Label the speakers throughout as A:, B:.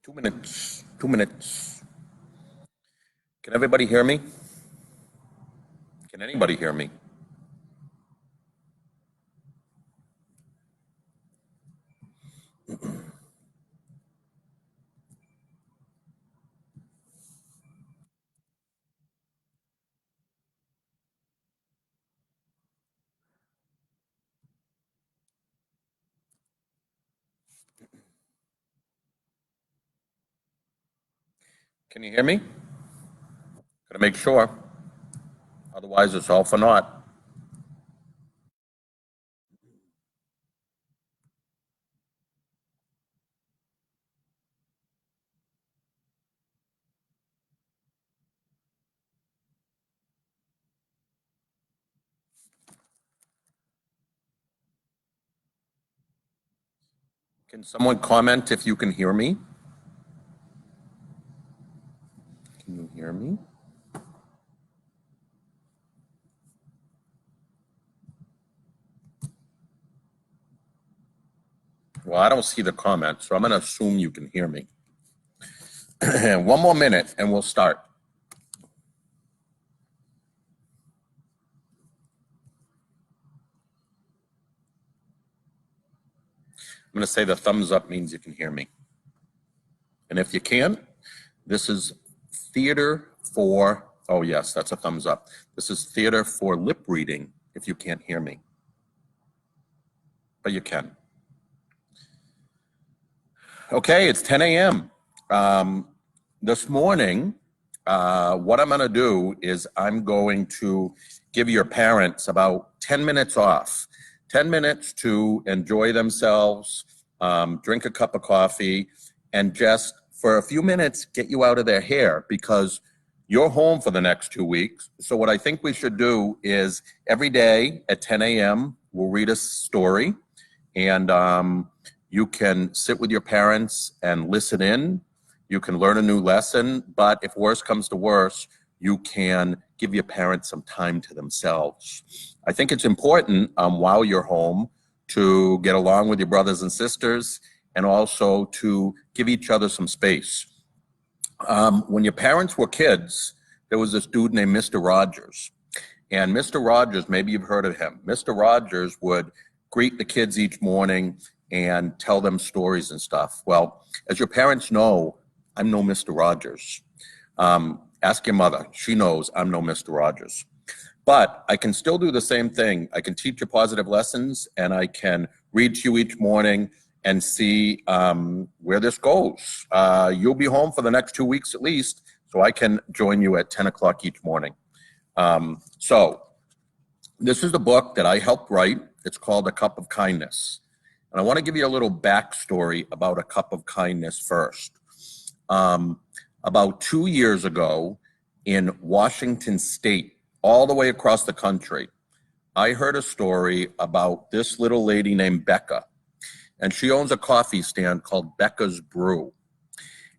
A: 2 minutes. 2 minutes. Can everybody hear me? Can anybody hear me? Can you hear me? Gotta make sure. Otherwise, it's all for naught. Can someone comment if you can hear me? Can you hear me? Well, I don't see the comment, so I'm gonna assume you can hear me. One more minute and we'll start. I'm gonna say the thumbs up means you can hear me. And if you can't, this is theater for, oh yes, that's a thumbs up. This is theater for lip reading if you can't hear me. But you can. Okay, it's 10 a.m. This morning, what I'm gonna do is I'm going to give your parents about 10 minutes off. 10 minutes to enjoy themselves, drink a cup of coffee, and just for a few minutes get you out of their hair because you're home for the next 2 weeks. So what I think we should do is every day at 10 a.m. we'll read a story, and you can sit with your parents and listen in. You can learn a new lesson, but if worse comes to worse, you can give your parents some time to themselves. I think it's important while you're home to get along with your brothers and sisters and also to give each other some space. When your parents were kids, there was this dude named Mr. Rogers. And Mr. Rogers, maybe you've heard of him. Mr. Rogers would greet the kids each morning and tell them stories and stuff. Well, as your parents know, I'm no Mr. Rogers. Ask your mother. She knows I'm no Mr. Rogers. But I can still do the same thing. I can teach you positive lessons, and I can read to you each morning and see where this goes. You'll be home for the next 2 weeks at least, so I can join you at 10 o'clock each morning. So this is the book that I helped write. It's called A Cup of Kindness. And I want to give you a little backstory about A Cup of Kindness first. About 2 years ago in Washington State, all the way across the country, I heard a story about this little lady named Becca. And she owns a coffee stand called Becca's Brew.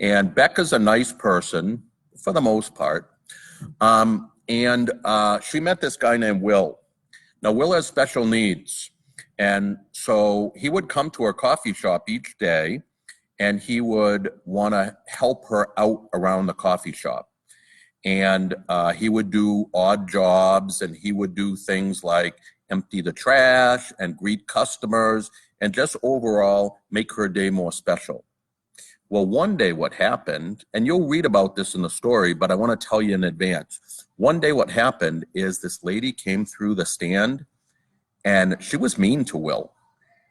A: And Becca's a nice person for the most part. She met this guy named Will. Now, Will has special needs. And so he would come to her coffee shop each day and he would want to help her out around the coffee shop. And he would do odd jobs, and he would do things like empty the trash and greet customers and just overall make her day more special. Well, one day what happened, and you'll read about this in the story, but I want to tell you in advance. One day what happened is this lady came through the stand and she was mean to Will.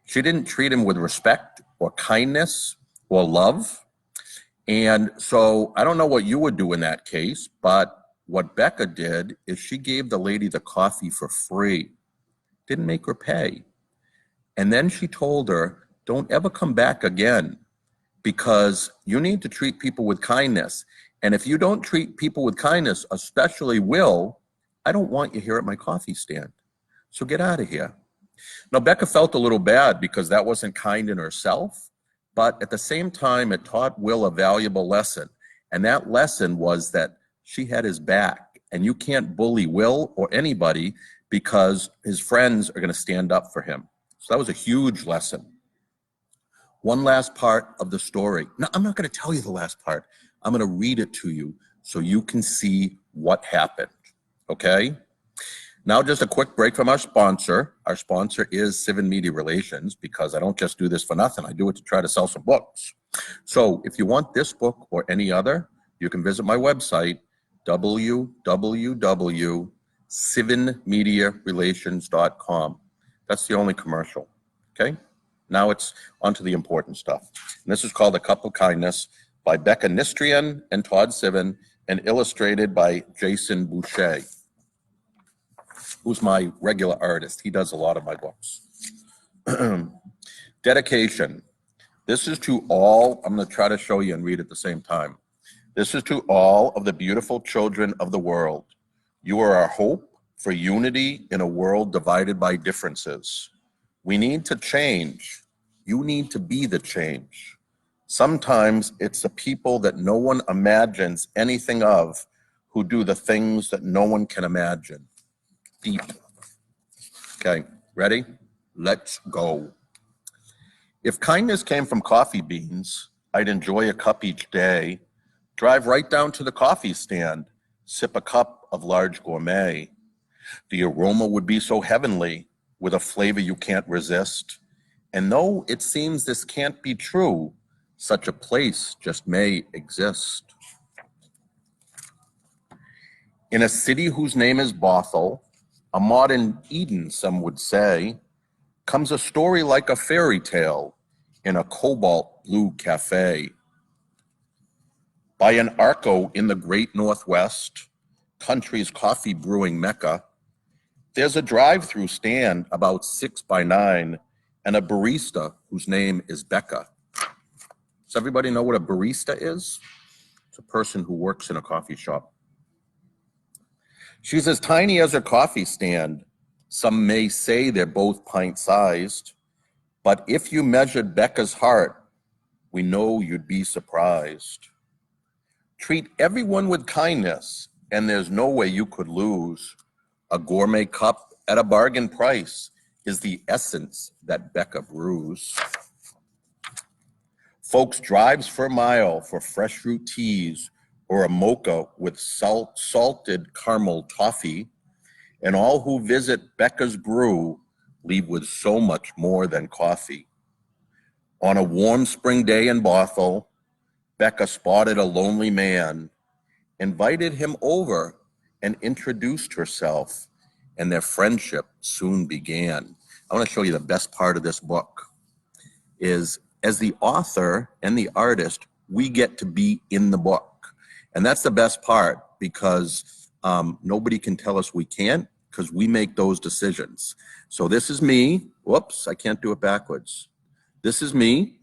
A: She didn't treat him with respect or kindness or love. And so I don't know what you would do in that case, but what Becca did is she gave the lady the coffee for free, didn't make her pay. And then she told her, don't ever come back again because you need to treat people with kindness. And if you don't treat people with kindness, especially Will, I don't want you here at my coffee stand. So get out of here. Now, Becca felt a little bad because that wasn't kind in herself. But at the same time, it taught Will a valuable lesson. And that lesson was that she had his back. And you can't bully Will or anybody because his friends are going to stand up for him. So that was a huge lesson. One last part of the story. No, I'm not going to tell you the last part. I'm going to read it to you so you can see what happened. Okay? Now, just a quick break from our sponsor. Our sponsor is Civic Media Relations, because I don't just do this for nothing. I do it to try to sell some books. So if you want this book or any other, you can visit my website, www.civinmediarelations.com. That's the only commercial. Okay? Now it's on to the important stuff. And this is called A Cup of Kindness by Becca Nistrian and Todd Sivin, and illustrated by Jason Boucher, who's my regular artist. He does a lot of my books. Dedication. This is to all, I'm going to try to show you and read at the same time. This is to all of the beautiful children of the world. You are our hope for unity in a world divided by differences. We need to change. You need to be the change. Sometimes it's the people that no one imagines anything of who do the things that no one can imagine. Deep. Okay, ready? Let's go. If kindness came from coffee beans, I'd enjoy a cup each day, drive right down to the coffee stand, sip a cup of large gourmet. The aroma would be so heavenly, with a flavor you can't resist. And though it seems this can't be true, such a place just may exist. In a city whose name is Bothell, a modern Eden, some would say, comes a story like a fairy tale in a cobalt blue cafe. By an Arco in the great Northwest, country's coffee brewing mecca, there's a drive-through stand about 6 by 9 and a barista whose name is Becca. Does everybody know what a barista is? It's a person who works in a coffee shop. She's as tiny as her coffee stand. Some may say they're both pint-sized, but if you measured Becca's heart, we know you'd be surprised. Treat everyone with kindness, and there's no way you could lose. A gourmet cup at a bargain price is the essence that Becca brews. Folks drives for a mile for fresh fruit teas or a mocha with salted caramel toffee, and all who visit Becca's brew leave with so much more than coffee. On a warm spring day in Bothell, Becca spotted a lonely man, invited him over, and introduced herself, and their friendship soon began. I want to show you the best part of this book is, as the author and the artist, we get to be in the book. And that's the best part, because nobody can tell us we can't, because we make those decisions. So this is me. Whoops, I can't do it backwards. This is me,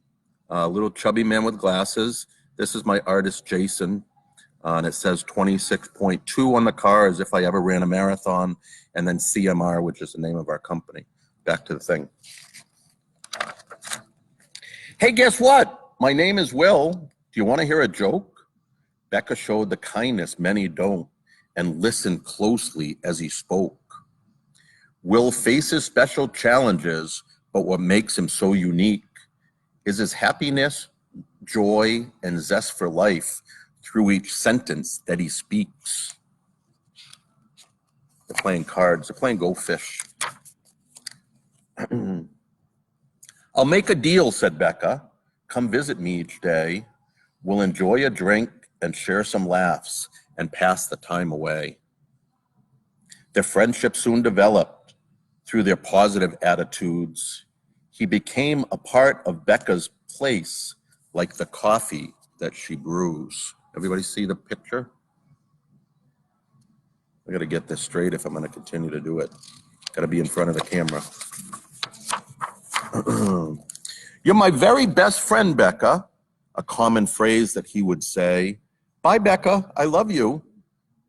A: a little chubby man with glasses. This is my artist, Jason. And it says 26.2 on the car, as if I ever ran a marathon. And then CMR, which is the name of our company. Back to the thing. Hey, guess what? My name is Will. Do you want to hear a joke? Becca showed the kindness many don't, and listened closely as he spoke. Will faces special challenges, but what makes him so unique is his happiness, joy, and zest for life through each sentence that he speaks. They're playing cards. They're playing Go Fish. I'll make a deal, said Becca. Come visit me each day. We'll enjoy a drink and share some laughs and pass the time away. Their friendship soon developed through their positive attitudes. He became a part of Becca's place, like the coffee that she brews. Everybody see the picture? I gotta get this straight if I'm gonna continue to do it. Gotta be in front of the camera. You're my very best friend, Becca, a common phrase that he would say. Bye, Becca, I love you,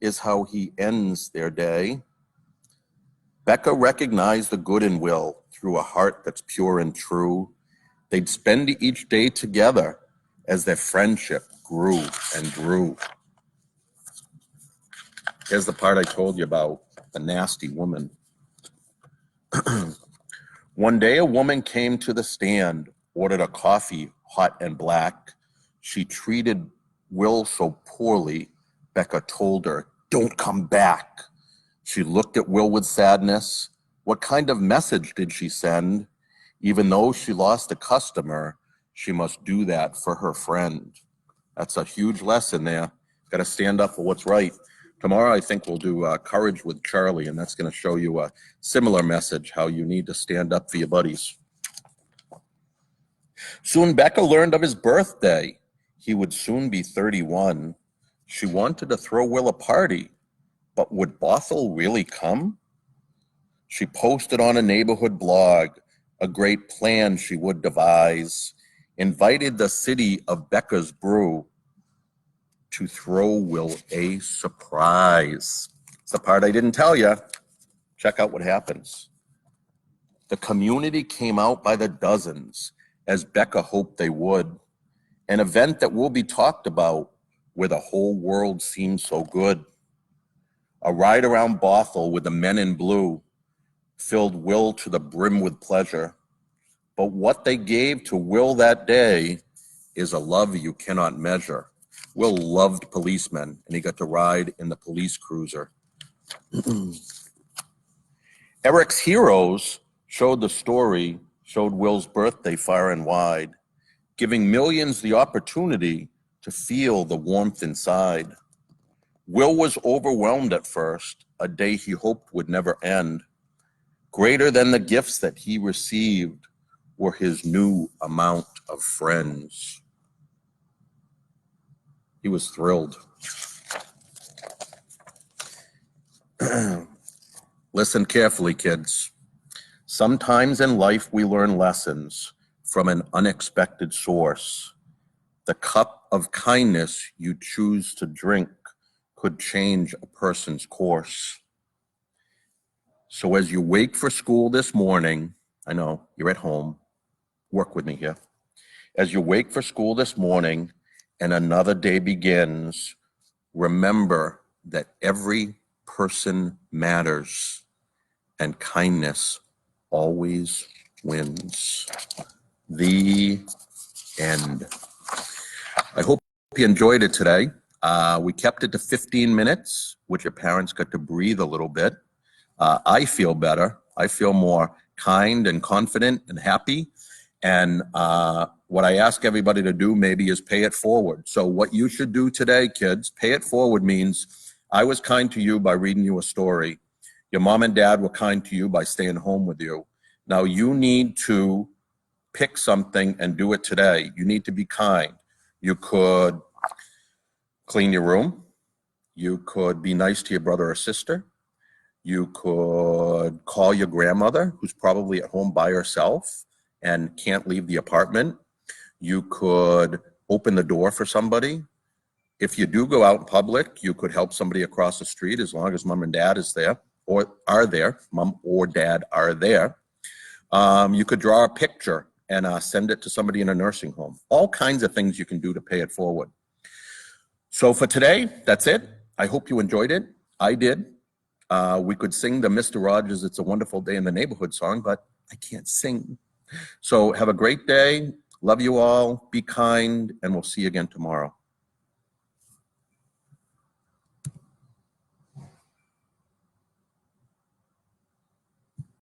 A: is how he ends their day. Becca recognized the good in Will through a heart that's pure and true. They'd spend each day together as their friendship grew and grew. Here's the part I told you about, the nasty woman. One day a woman came to the stand ordered a coffee, hot and black. She treated Will so poorly, Becca told her, "Don't come back." She looked at Will with sadness. What kind of message did she send? Even though she lost a customer, she must do that for her friend. That's a huge lesson there. Got to stand up for what's right. Tomorrow, I think we'll do Courage with Charlie, and that's going to show you a similar message, how you need to stand up for your buddies. Soon Becca learned of his birthday. He would soon be 31. She wanted to throw Will a party, but would Bothell really come? She posted on a neighborhood blog a great plan she would devise, invited the city of Becca's Brew to throw Will a surprise. It's the part I didn't tell you. Check out what happens. The community came out by the dozens, as Becca hoped they would. An event that will be talked about where the whole world seems so good. A ride around Bothell with the men in blue filled Will to the brim with pleasure. But what they gave to Will that day is a love you cannot measure. Will loved policemen, and he got to ride in the police cruiser. Eric's Heroes showed Will's birthday far and wide, giving millions the opportunity to feel the warmth inside. Will was overwhelmed at first, a day he hoped would never end. Greater than the gifts that he received were his new amount of friends. He was thrilled. Listen carefully, kids. Sometimes in life we learn lessons from an unexpected source. The cup of kindness you choose to drink could change a person's course. So as you wake for school this morning, I know you're at home, work with me here. As you wake for school this morning and another day begins, remember that every person matters and kindness always wins. The end. I hope you enjoyed it today. We kept it to 15 minutes, which your parents got to breathe a little bit. I feel better. I feel more kind and confident and happy. And what I ask everybody to do maybe is pay it forward. So what you should do today, kids, pay it forward means I was kind to you by reading you a story. Your mom and dad were kind to you by staying home with you. Now you need to pick something and do it today. You need to be kind. You could clean your room. You could be nice to your brother or sister. You could call your grandmother, who's probably at home by herself and can't leave the apartment. You could open the door for somebody. If you do go out in public, you could help somebody across the street as long as mom and dad is there or are there. Mom or dad are there. You could draw a picture and send it to somebody in a nursing home. All kinds of things you can do to pay it forward. So for today, that's it. I hope you enjoyed it. I did. We could sing the Mr. Rogers' "It's a Wonderful Day in the Neighborhood" song, but I can't sing. So have a great day. Love you all. Be kind, and we'll see you again tomorrow.